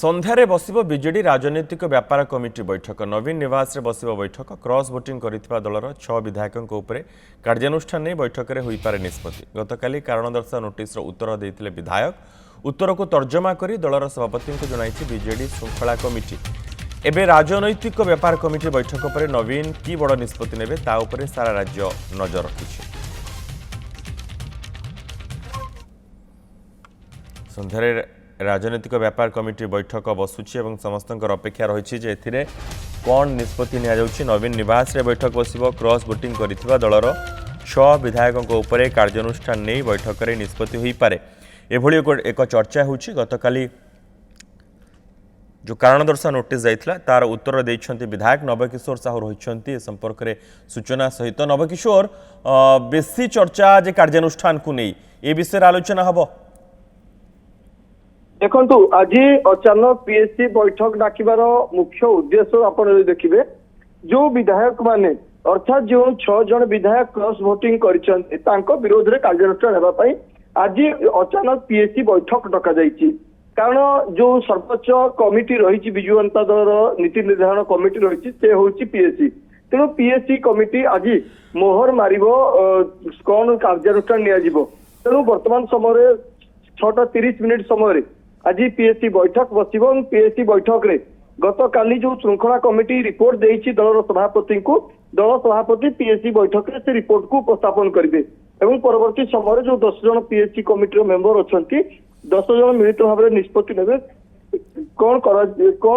ସନ୍ଧ୍ୟାରେ ବସିବ ବିଜେଡି ରାଜନୈତିକ ବ୍ୟାପାର କମିଟି ବୈଠକ। ନବୀନ ନିବାସରେ ବସିବ ବୈଠକ। କ୍ରସ୍ ଭୋଟିଂ କରିଥିବା ଦଳର 6 ବିଧାୟକଙ୍କ ଉପରେ କାର୍ଯ୍ୟାନୁଷ୍ଠାନ ନେଇ ବୈଠକରେ ହୋଇପାରେ ନିଷ୍ପତ୍ତି। ଗତକାଲି କାରଣ ଦର୍ଶାଅ ନୋଟିସର ଉତ୍ତର ଦେଇଥିଲେ ବିଧାୟକ। ଉତ୍ତରକୁ ତର୍ଜମା କରି ଦଳର ସଭାପତିଙ୍କୁ ଜଣାଇଛି ବିଜେଡି ଶୃଙ୍ଖଳା କମିଟି। ଏବେ ରାଜନୈତିକ ବ୍ୟାପାର କମିଟି ବୈଠକ ପରେ ନବୀନ କି ବଡ଼ ନିଷ୍ପତ୍ତି ନେବେ ତା ଉପରେ ସାରା ରାଜ୍ୟ ନଜର ରଖିଛି। ସନ୍ଧ୍ୟାରେ राजनैतिक व्यापार कमिटी बैठक बसुची और समस्त अपेक्षा रही है एथिरे कौन निष्पत्ति नि नवीन निवास रे बैठक बसिबो। क्रॉस वोटिंग करिथिबा दलर 6 विधायकों उपर कार्यानुष्ठान नहीं बैठक में निष्पत्ति हो पारे एभली एक चर्चा होची। गतकाली जो कारण दर्शा नोटिस जाइथिला तार उत्तर देइछंती विधायक नवकिशोर साहू रहिछंती। संपर्क में सूचना सहित नवकिशोर बेसी चर्चा जे कार्यानुष्ठान को नहीं ए विषय आलोचना हबो। देखु आज अचानक पीएससी बैठक डाकिबार मुख्य उद्देश्य आपण देखिए जो विधायक माने अर्थात जो 6 जन विधायक क्रॉस वोटिंग करिसेंती तांको विरोध रे कार्यानुष्ठान हेबा पई आज अचानक पीएससी बैठक डका जाईची। कारण जो सर्वोच्च कमिटी रही विजु जनता दल नीति निर्धारण कमिटी रही से होची पीएससी। तेणु पीएससी कमिटी आज मोहर मारिबो कौन कार्यानुष्ठान निया जिवो। तेणु वर्तमान समय 6:30 समय आज पीएससी बैठक बसिबो। पीएससी बैठक रे गत काली जो श्रृंखला कमिटी रिपोर्ट देइछि दलर सभापति को दल सभापति पीएससी बैठक रे से रिपोर्ट को उपस्थापन करिवे एवं परवर्ती समय जो 10 जन पीएससी कमिटी मेंबर अछंती 10 जन मिलित भाव में निष्पत्ति नेबे कौन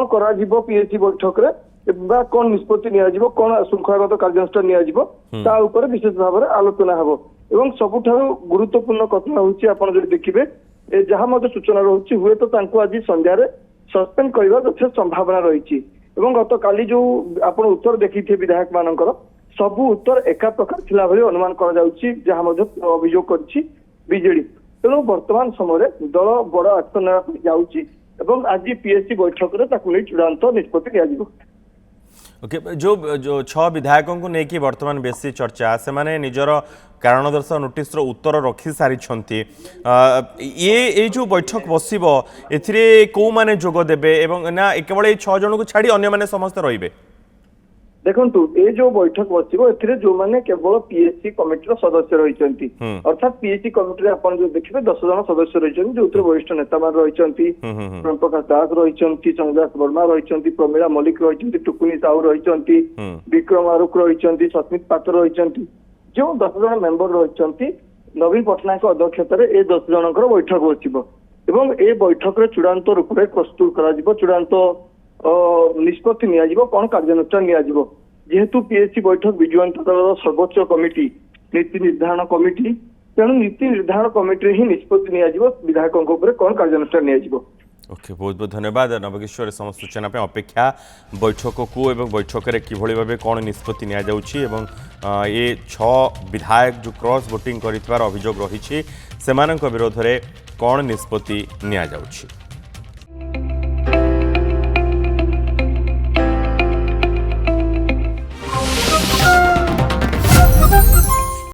करा जिवो पीएससी बैठक रे बा कौन निष्पत्ति निया जिवो कौन श्रृंखलागत कार्यानुष्ठान निया जिवो ता ऊपर विशेष भाव में आलोचना हबो। एवं सबुठारु गुरुत्वपूर्ण कथा होछि आपण जे देखिबे जहाँ मत सूचना रही हुए तो आज संध्यारे सस्पेंड करने यथेष संभावना रही। गत काली जो आप उत्तर देखी विधायक मानकर सबू उत्तर एका प्रकार थिला भली अनुमान करा जहाँ अभियोग कर बीजेडी। तेणु वर्तमान समय दल बड़ एक्शन ना आज पीएससी बैठक में चूड़ांत निष्पत्ति लिया। ओके जो 6 विधायकों को लेकिन वर्तमान बेसी चर्चा से माने निजर कारण दर्शाओ नोटिस उत्तर रखी सारी ये जो बैठक बसिबो एथिरे को माने जोग देबे एवं ना केवल 6 जन को छाड़ी अन्य माने समस्त रहिबे। देखंतु ये जो बैठक बसिबो एथिरे जो माने केवल पीएससी कमिटी सदस्य रहिचंती अर्थात पीएससी कमिटी आपण जो देखिबे 10 जन सदस्य रहिचंती जो उत्तर वरिष्ठ नेता मान रहिचंती प्रेम प्रकाश दास रहिचंती चंद्रदास वर्मा रहिचंती प्रमिला मल्लिक रहिचंती टुकुनी साहू रहिचंती विक्रम आरुख रहिचंती सस्मित पात्र रहिचंती जो 10 जन मेंबर रहिचंती नवीन पटनायक अध्यक्षतार ए 10 जनकर बैठक बसिबो एवं ए बैठक रे चूड़ांत रूप में प्रस्तुत करा जिवो चूड़ांत निष्पत्ति निया जिवो कौन कार्यानुष्ठान निया जिवो। जेहेतु पीएससी बैठक विजु जनता दल सर्वोच्च कमिटी नीति निर्धारण कमिटी तेणु नीति निर्धारण कमिटी ही निष्पत्ति निया जिवो विधायकों ऊपर कौन कार्यानुष्ठान निया जिवो। ओके बहुत बहुत धन्यवाद नवकिशोर समस्त सूचना पे अपेक्षा बैठक को एवं बैठक में किभली भाव कौन निष्पत्ति निया जाउछि एवं ये 6 विधायक जो क्रॉस वोटिंग करितवार अभियोग रही सेमानक विरोध में कौन निष्पत्ति निया जाउछि।